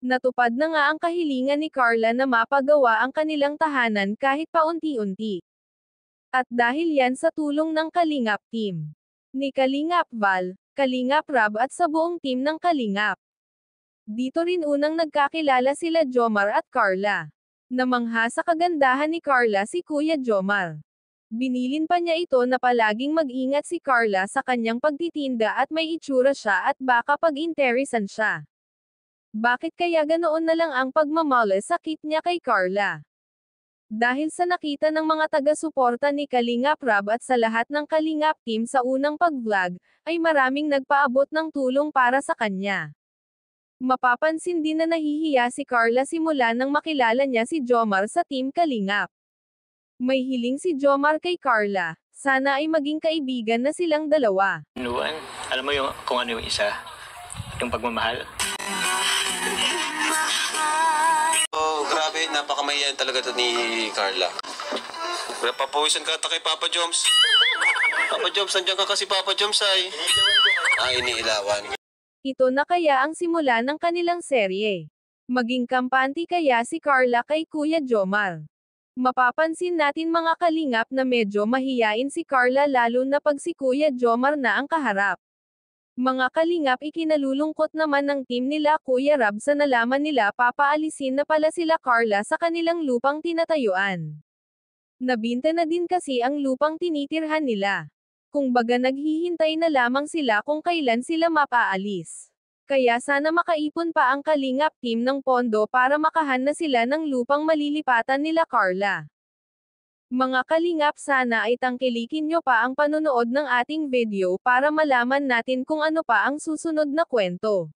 Natupad na nga ang kahilingan ni Carla na mapagawa ang kanilang tahanan kahit paunti-unti. At dahil yan sa tulong ng Kalingap team ni Kalingap Val, Kalingap Rab at sa buong team ng Kalingap. Dito rin unang nagkakilala sila Jomar at Carla. Namangha sa kagandahan ni Carla si Kuya Jomar. Binilin pa niya ito na palaging mag-ingat si Carla sa kanyang pagtitinda at may itsura siya at baka pag-interesan siya. Bakit kaya ganoon na lang ang pagmamalasakit niya kay Carla? Dahil sa nakita ng mga taga-suporta ni Kalingap Rab at sa lahat ng Kalingap team sa unang pag-vlog, ay maraming nagpaabot ng tulong para sa kanya. Mapapansin din na nahihiya si Carla simula nang makilala niya si Jomar sa Team Kalingap. May hiling si Jomar kay Carla, sana ay maging kaibigan na silang dalawa. Nuan, alam mo yung kung ano yung isa? Yung pagmamahal? Oh, grabe, napakamahiyain talaga to ni Carla. Napapawisan ka ata kay Papa Joms. Papa Joms, nandiyan ka kasi Papa Joms ay. Iniilawan. Ito na kaya ang simula ng kanilang serye. Maging kampante kaya si Carla kay Kuya Jomar. Mapapansin natin mga kalingap na medyo mahiyain si Carla lalo na pag si Kuya Jomar na ang kaharap. Mga kalingap ikinalulungkot naman ng team nila Kuya Rab sa nalaman nila papaalisin na pala sila Carla sa kanilang lupang tinatayuan. Nabinta na din kasi ang lupang tinitirhan nila. Kung baga naghihintay na lamang sila kung kailan sila mapaalis. Kaya sana makaipon pa ang Kalingap team ng pondo para makahan na sila ng lupang malilipatan nila Carla. Mga Kalingap, sana ay tangkilikin nyo pa ang panonood ng ating video para malaman natin kung ano pa ang susunod na kwento.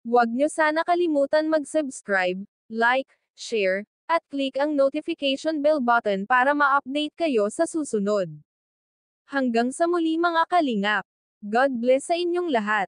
Huwag nyo sana kalimutan mag-subscribe, like, share, at click ang notification bell button para ma-update kayo sa susunod. Hanggang sa muli mga Kalingap. God bless sa inyong lahat.